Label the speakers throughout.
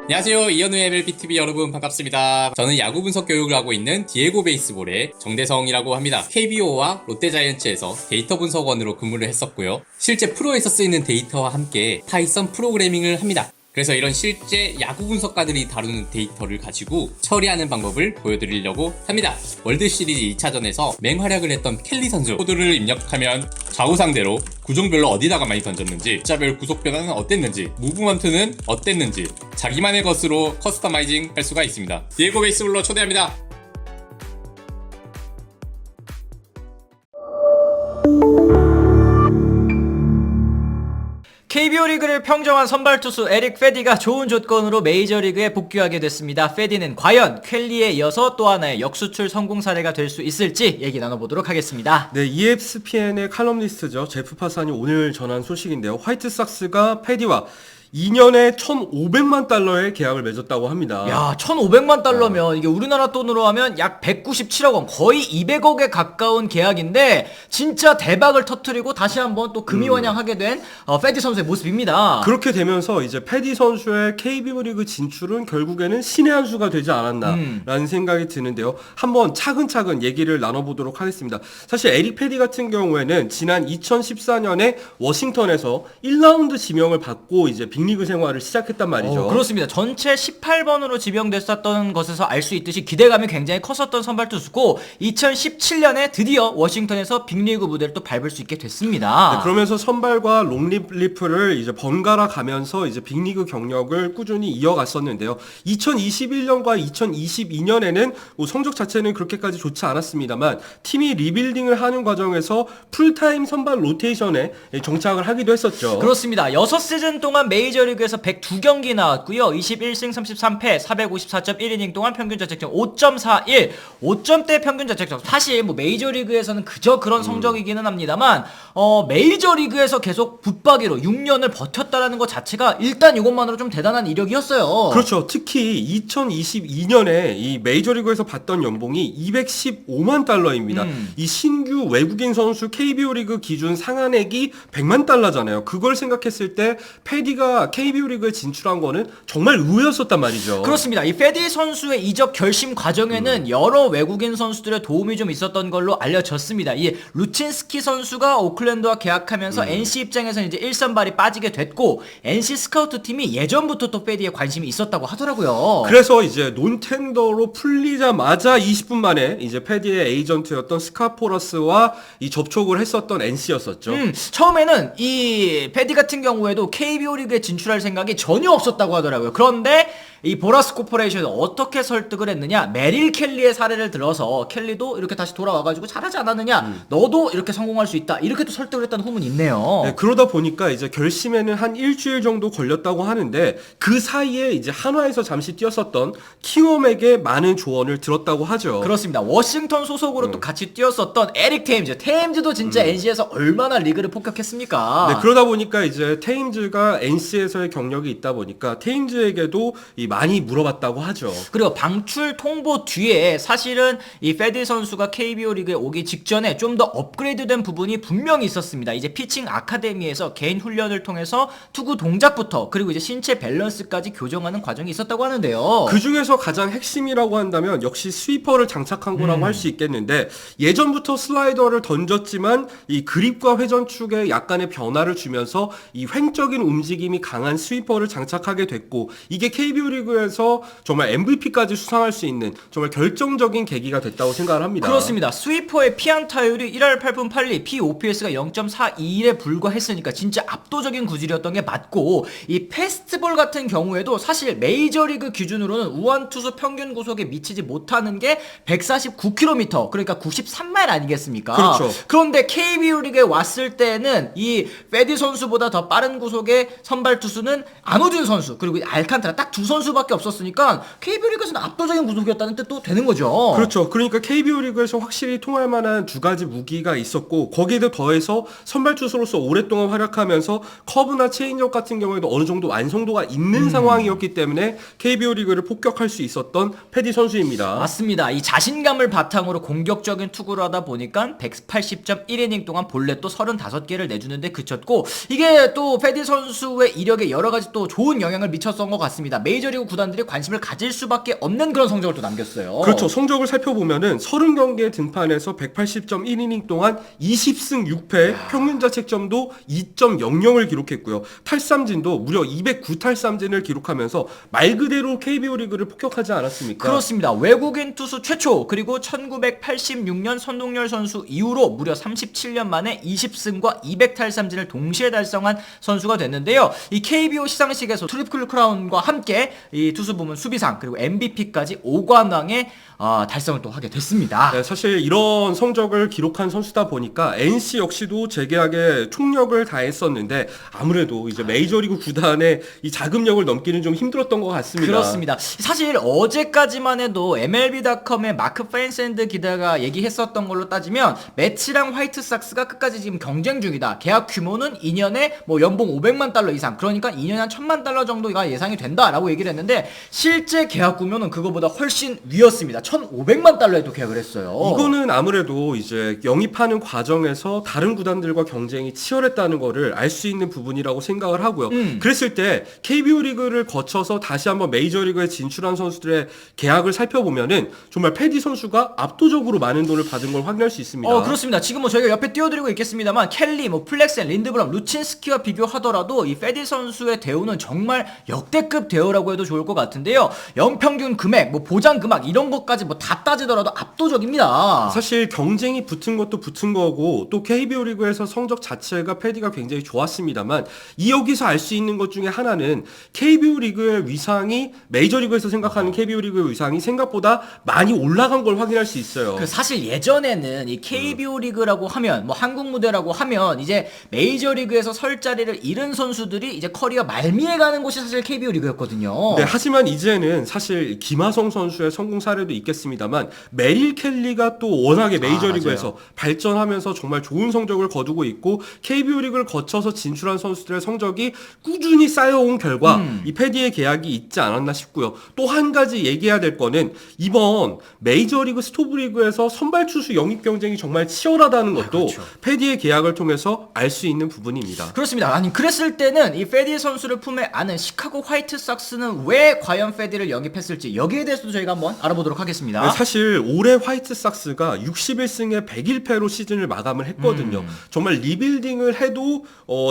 Speaker 1: 안녕하세요. 이현우의 MLBTV 여러분 반갑습니다. 저는 야구 분석 교육을 하고 있는 디에고 베이스볼의 정대성이라고 합니다. KBO와 롯데자이언츠에서 데이터 분석원으로 근무를 했었고요. 실제 프로에서 쓰이는 데이터와 함께 파이썬 프로그래밍을 합니다. 그래서 이런 실제 야구 분석가들이 다루는 데이터를 가지고 처리하는 방법을 보여드리려고 합니다. 월드시리즈 2차전에서 맹활약을 했던 켈리 선수 코드를 입력하면 좌우 상대로 구종별로 어디다가 많이 던졌는지, 숫자별 구속 변화는 어땠는지, 무브먼트는 어땠는지 자기만의 것으로 커스터마이징 할 수가 있습니다. 디에고 베이스볼로 초대합니다.
Speaker 2: KBO 리그를 평정한 선발 투수 에릭 페디가 좋은 조건으로 메이저리그에 복귀하게 됐습니다. 페디는 과연 켈리에 이어서 또 하나의 역수출 성공 사례가 될 수 있을지 얘기 나눠보도록 하겠습니다.
Speaker 3: 네, ESPN의 칼럼니스트죠. 제프 파산이 오늘 전한 소식인데요. 화이트삭스가 페디와 2년에 1,500만 달러의 계약을 맺었다고 합니다.
Speaker 2: 야, 1,500만 달러면 이게 우리나라 돈으로 하면 약 197억 원, 거의 200억에 가까운 계약인데 진짜 대박을 터뜨리고 다시 한번 또 금이환영하게 된 페디 선수의 모습입니다.
Speaker 3: 그렇게 되면서 이제 페디 선수의 KBO 리그 진출은 결국에는 신의 한 수가 되지 않았나라는 생각이 드는데요. 한번 차근차근 얘기를 나눠보도록 하겠습니다. 사실 에릭 페디 같은 경우에는 지난 2014년에 워싱턴에서 1라운드 지명을 받고 이제 빅리그 생활을 시작했단 말이죠.
Speaker 2: 그렇습니다. 전체 18번으로 지명됐었던 것에서 알 수 있듯이 기대감이 굉장히 컸었던 선발 투수고 2017년에 드디어 워싱턴에서 빅리그 무대를 또 밟을 수 있게 됐습니다.
Speaker 3: 네, 그러면서 선발과 롱리프를 이제 번갈아 가면서 이제 빅리그 경력을 꾸준히 이어갔었는데요. 2021년과 2022년에는 뭐 성적 자체는 그렇게까지 좋지 않았습니다만 팀이 리빌딩을 하는 과정에서 풀타임 선발 로테이션에 정착을 하기도 했었죠.
Speaker 2: 그렇습니다. 6시즌 동안 메이저리그에서 102경기 나왔고요. 21승 33패 454.1이닝 동안 평균 자책점 5.41, 5점대 평균 자책점. 사실 뭐 메이저리그에서는 그저 그런 성적이기는 합니다만 메이저리그에서 계속 붙박이로 6년을 버텼다라는 것 자체가 일단 이것만으로 좀 대단한 이력이었어요.
Speaker 3: 그렇죠. 특히 2022년에 이 메이저리그에서 받던 연봉이 215만 달러입니다. 이 신규 외국인 선수 KBO 리그 기준 상한액이 100만 달러잖아요. 그걸 생각했을 때 페디가 KBO 리그에 진출한 거는 정말 의외였었단 말이죠.
Speaker 2: 그렇습니다. 이 페디 선수의 이적 결심 과정에는 여러 외국인 선수들의 도움이 좀 있었던 걸로 알려졌습니다. 이 루친스키 선수가 오클랜드와 계약하면서 NC 입장에서는 이제 1선발이 빠지게 됐고 NC 스카우트 팀이 예전부터 또 페디에 관심이 있었다고 하더라고요.
Speaker 3: 그래서 이제 논텐더로 풀리자마자 20분 만에 이제 페디의 에이전트였던 스카포러스와 이 접촉을 했었던 NC였었죠.
Speaker 2: 처음에는 이 페디 같은 경우에도 KBO 리그에 진출할 생각이 전혀 없었다고 하더라고요. 그런데 이 보라스 코퍼레이션이 어떻게 설득을 했느냐? 메릴 켈리의 사례를 들어서 켈리도 이렇게 다시 돌아와가지고 잘하지 않았느냐? 너도 이렇게 성공할 수 있다. 이렇게 또 설득을 했다는 후문이 있네요.
Speaker 3: 네, 그러다 보니까 이제 결심에는 한 일주일 정도 걸렸다고 하는데 그 사이에 이제 한화에서 잠시 뛰었었던 킹홈에게 많은 조언을 들었다고 하죠.
Speaker 2: 그렇습니다. 워싱턴 소속으로 또 같이 뛰었었던 에릭 테임즈. 테임즈도 진짜 NC에서 얼마나 리그를 폭격했습니까?
Speaker 3: 네, 그러다 보니까 이제 테임즈가 NC에서의 경력이 있다 보니까 테임즈에게도 많이 물어봤다고 하죠.
Speaker 2: 그리고 방출 통보 뒤에 사실은 이 페디 선수가 KBO 리그에 오기 직전에 좀 더 업그레이드된 부분이 분명히 있었습니다. 이제 피칭 아카데미에서 개인 훈련을 통해서 투구 동작부터 그리고 이제 신체 밸런스까지 교정하는 과정이 있었다고 하는데요.
Speaker 3: 그 중에서 가장 핵심이라고 한다면 역시 스위퍼를 장착한 거라고 할 수 있겠는데 예전부터 슬라이더를 던졌지만 이 그립과 회전축에 약간의 변화를 주면서 이 횡적인 움직임이 강한 스위퍼를 장착하게 됐고 이게 KBO 리그에서 정말 MVP까지 수상할 수 있는 정말 결정적인 계기가 됐다고 생각을 합니다.
Speaker 2: 그렇습니다. 스위퍼의 피안타율이 1할 8분 8리, POPS가 0.41에 불과했으니까 진짜 압도적인 구질이었던 게 맞고 이 패스트볼 같은 경우에도 사실 메이저리그 기준으로는 우완투수 평균 구속에 미치지 못하는 게 149km, 그러니까 93마일 아니겠습니까?
Speaker 3: 그렇죠.
Speaker 2: 그런데 KBO 리그에 왔을 때는 이 페디 선수보다 더 빠른 구속의 선발 투수는 안호준 선수 그리고 알칸타라 딱 두 선수밖에 없었으니까 KBO 리그에서는 압도적인 구속이었다는 뜻도 되는 거죠.
Speaker 3: 그렇죠. 그러니까 KBO 리그에서 확실히 통할 만한 두 가지 무기가 있었고 거기에도 더해서 선발 투수로서 오랫동안 활약하면서 커브나 체인지업 같은 경우에도 어느 정도 완성도가 있는 상황이었기 때문에 KBO 리그를 폭격할 수 있었던 페디 선수입니다.
Speaker 2: 맞습니다. 이 자신감을 바탕으로 공격적인 투구를 하다 보니까 180.1이닝 동안 본래 또 35개를 내주는데 그쳤고 이게 또 페디 선수의 이력에 여러 가지 또 좋은 영향을 미쳤던 것 같습니다. 메이저리그 메이저리그 구단들이 관심을 가질 수밖에 없는 그런 성적을 또 남겼어요.
Speaker 3: 그렇죠. 성적을 살펴보면은 30경기에 등판해서 180.1이닝 동안 20승 6패, 평균 자책점도 2.00을 기록했고요. 탈삼진도 무려 209탈삼진을 기록하면서 말 그대로 KBO 리그를 폭격하지 않았습니까?
Speaker 2: 그렇습니다. 외국인 투수 최초, 그리고 1986년 선동열 선수 이후로 무려 37년 만에 20승과 200탈삼진을 동시에 달성한 선수가 됐는데요. 이 KBO 시상식에서 트리플 크라운과 함께 이 투수 부문 수비상 그리고 MVP까지 5관왕에 달성을 또 하게 됐습니다.
Speaker 3: 네, 사실 이런 성적을 기록한 선수다 보니까 NC 역시도 재계약에 총력을 다했었는데 아무래도 이제 메이저리그 구단의 이 자금력을 넘기는 좀 힘들었던 것 같습니다.
Speaker 2: 그렇습니다. 사실 어제까지만 해도 MLB.com의 마크 페인샌드 기자가 얘기했었던 걸로 따지면 매치랑 화이트삭스가 끝까지 지금 경쟁 중이다. 계약 규모는 2년에 뭐 연봉 500만 달러 이상, 그러니까 2년에 한 1000만 달러 정도가 예상이 된다라고 얘기를 했는데 실제 계약 규모는 그거보다 훨씬 위였습니다. 1500만 달러에 또 계약을 했어요.
Speaker 3: 이거는 아무래도 이제 영입하는 과정에서 다른 구단들과 경쟁이 치열했다는 거를 알 수 있는 부분이라고 생각을 하고요. 그랬을 때 KBO 리그를 거쳐서 다시 한번 메이저리그에 진출한 선수들의 계약을 살펴보면은 정말 패디 선수가 압도적으로 많은 돈을 받은 걸 확인할 수 있습니다.
Speaker 2: 그렇습니다. 지금 뭐 저희가 옆에 띄워드리고 있겠습니다만 켈리, 뭐 플렉센, 린드브럼, 루친스키와 비교하더라도 이 페디 선수의 대우는 정말 역대급 대우라고 해도 좋을 것 같은데요. 연평균 금액, 뭐 보장 금액 이런 것까지 뭐 다 따지더라도 압도적입니다.
Speaker 3: 사실 경쟁이 붙은 것도 붙은 거고 또 KBO 리그에서 성적 자체가 패디가 굉장히 좋았습니다만 여기서 알 수 있는 것 중에 하나는 KBO 리그의 위상이 메이저리그에서 생각하는 KBO 리그의 위상이 생각보다 많이 올라간 걸 확인할 수 있어요.
Speaker 2: 사실 예전에는 이 KBO 리그라고 하면 뭐 한국 무대라고 하면 이제 메이저 리그에서 설 자리를 잃은 선수들이 이제 커리어 말미에 가는 곳이 사실 KBO 리그였거든요.
Speaker 3: 네, 하지만 이제는 사실 김하성 선수의 성공 사례도 있겠습니다만 메릴 켈리가 또 워낙에 메이저리그에서 발전하면서 정말 좋은 성적을 거두고 있고 KBO 리그를 거쳐서 진출한 선수들의 성적이 꾸준히 쌓여온 결과 이 패디의 계약이 있지 않았나 싶고요. 또 한 가지 얘기해야 될 거는 이번 메이저리그 스토브리그에서 선발 투수 영입 경쟁이 정말 치열하다는 것도 패디의 계약을 통해서 알 수 있는 부분입니다.
Speaker 2: 그렇습니다. 아니 그랬을 때는 이 페디 선수를 품에 안은 시카고 화이트삭스는 왜 과연 페디를 영입했을지 여기에 대해서도 저희가 한번 알아보도록 하겠습니다.
Speaker 3: 네, 사실 올해 화이트삭스가 61승에 101패로 시즌을 마감을 했거든요. 정말 리빌딩을 해도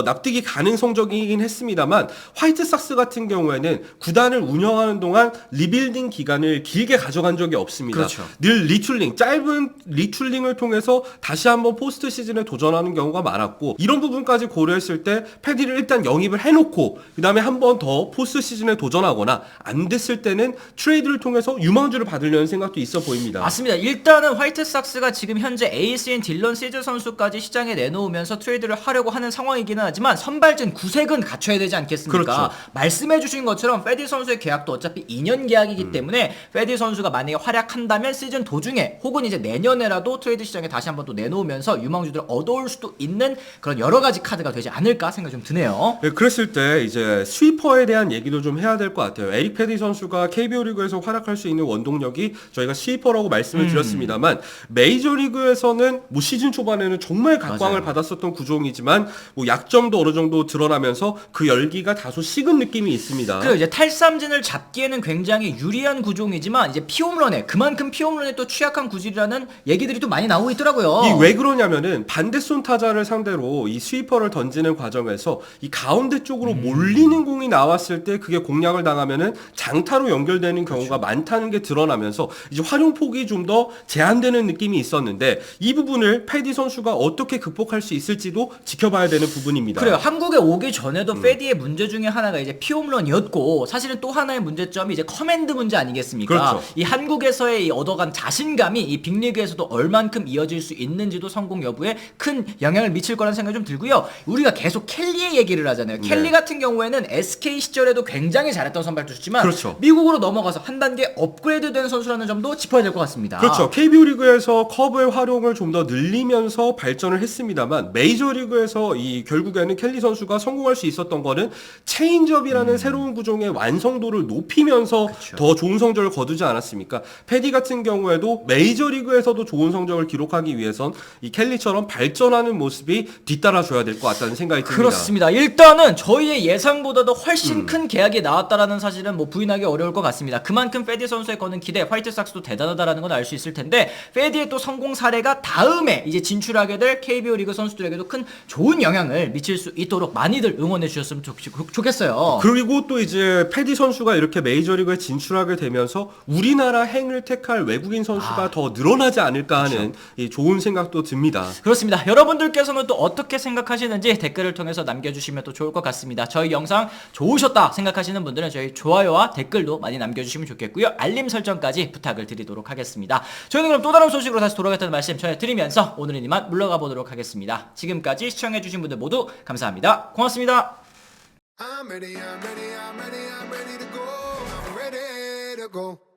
Speaker 3: 납득이 가는 성적이긴 했습니다만 화이트삭스 같은 경우에는 구단을 운영하는 동안 리빌딩 기간을 길게 가져간 적이 없습니다.
Speaker 2: 그렇죠.
Speaker 3: 늘 리툴링, 짧은 리툴링을 통해서 다시 한번 포스트 시즌에 도전하는 경우가 많았고 이런 부분까지 고려했을 때 패디를 일단 영입을 해놓고 그 다음에 한 번 더 포스트 시즌에 도전하거나 안 됐을 때는 트레이드를 통해서 유망주를 받으려는 생각도 있어 보입니다.
Speaker 2: 맞습니다. 일단은 화이트삭스가 지금 현재 에이스인 딜런 시즈 선수까지 시장에 내놓으면서 트레이드를 하려고 하는 상황이기는 하지만 선발진 구색은 갖춰야 되지 않겠습니까?
Speaker 3: 그렇죠.
Speaker 2: 말씀해주신 것처럼 페디 선수의 계약도 어차피 2년 계약이기 때문에 페디 선수가 만약에 활약한다면 시즌 도중에 혹은 이제 내년에라도 트레이드 시장에 다시 한번 또 내놓으면서 유망주들을 얻어올 수도 있는 그런 여러 가지 카드가 되지 않을까 생각이 좀 드네요.
Speaker 3: 네, 그랬을 때 이제 스위퍼에 대한 얘기도 좀 해야 될 것 같아요. 에릭 패디 선수가 KBO 리그에서 활약할 수 있는 원동력이 저희가 스위퍼라고 말씀을 드렸습니다만 메이저리그에서는 뭐 시즌 초반에는 정말 각광을 받았었던 구종이지만 뭐 약점도 어느 정도 드러나면서 그 열기가 다소 식은 느낌이 있습니다.
Speaker 2: 그리고 이제 탈삼진을 잡기에는 굉장히 유리한 구종이지만 이제 피홈런에 그만큼 피홈런에 또 취약한 구질이라는 얘기들이 또 많이 나오고 있더라고요.
Speaker 3: 이 왜 그러냐면은 반대손 타자를 상대로 이 스위퍼를 던지는 과정에서 이 가운데 쪽으로 몰리는 공이 나왔을 때 그게 공략을 당하면은 장타로 연결되는 경우가 많다는 게 드러나면서 이제 활용폭이 좀 더 제한되는 느낌이 있었는데 이 부분을 패디 선수가 어떻게 극복할 수 있을지도 지켜봐야 되는 부분입니다.
Speaker 2: 그래요. 한국에 오기 전에도 페디의 문제 중에 하나가 이제 피홈런이었고 사실은 또 하나의 문제점이 이제 커맨드 문제 아니겠습니까?
Speaker 3: 그렇죠.
Speaker 2: 이 한국에서의 이 얻어간 자신감이 이 빅리그에서도 얼만큼 이어질 수 있는지도 성공 여부에 큰 영향을 미칠 거라는 생각이 좀 들고요. 우리가 계속 켈리의 얘기를 하잖아요. 켈리 같은 경우에는 SK 시절에도 굉장히 잘했던 선발 투수지만
Speaker 3: 그렇죠.
Speaker 2: 미국으로 넘어가서 한 단계 업그레이드된 선수라는 점도 짚어야 될 것 같습니다.
Speaker 3: 그렇죠. KBO 리그에서 커브의 활용을 좀 더 늘리면서 발전을 했습니다만 메이저 리그에서 이 결국에는 켈리 선수가 성공할 수 있었던 거는 체인지업이라는 새로운 구종의 완성도를 높이면서 더 좋은 성적을 거두지 않았습니까? 패디 같은 경우에도 메이저 리그에서도 좋은 성적을 기록하기 위해선 이 켈리처럼 발전하는 모습이 뒤따라줘야 될 것 같다는 생각이 듭니다.
Speaker 2: 그렇습니다. 일단은 저희의 예상보다도 훨씬 큰 계약이 나왔다라는 사실은 뭐 부인하기 어려울 것 같습니다. 그만큼 페디 선수의 거는 기대, 화이트삭스도 대단하다라는 건 알 수 있을 텐데 페디의 또 성공 사례가 다음에 이제 진출하게 될 KBO 리그 선수들에게도 큰 좋은 영향을 미칠 수 있도록 많이들 응원해 주셨으면 좋겠어요.
Speaker 3: 그리고 또 이제 패디 선수가 이렇게 메이저리그에 진출하게 되면서 우리나라 행을 택할 외국인 선수가 더 늘어나지 않을까 하는 이 좋은 생각도 듭니다.
Speaker 2: 그렇습니다. 여러분들께서는 또 어떻게 생각하시는지 댓글을 통해서 남겨주시면 또 좋을 것 같습니다. 저희 영상 좋으셨다 생각하시는 분들은 저희 좋아요와 댓글도 많이 남겨주시면 좋겠고요. 알림 설정까지 부탁을 드리도록 하겠습니다. 저희는 그럼 또 다른 소식으로 다시 돌아가겠다는 말씀 전해드리면서 오늘은 이만 물러가 보도록 하겠습니다. 지금까지 시청해주신 분들 모두 감사합니다. 고맙습니다.
Speaker 4: I'm ready, I'm ready, I'm ready, I'm ready to go. I'm ready to go.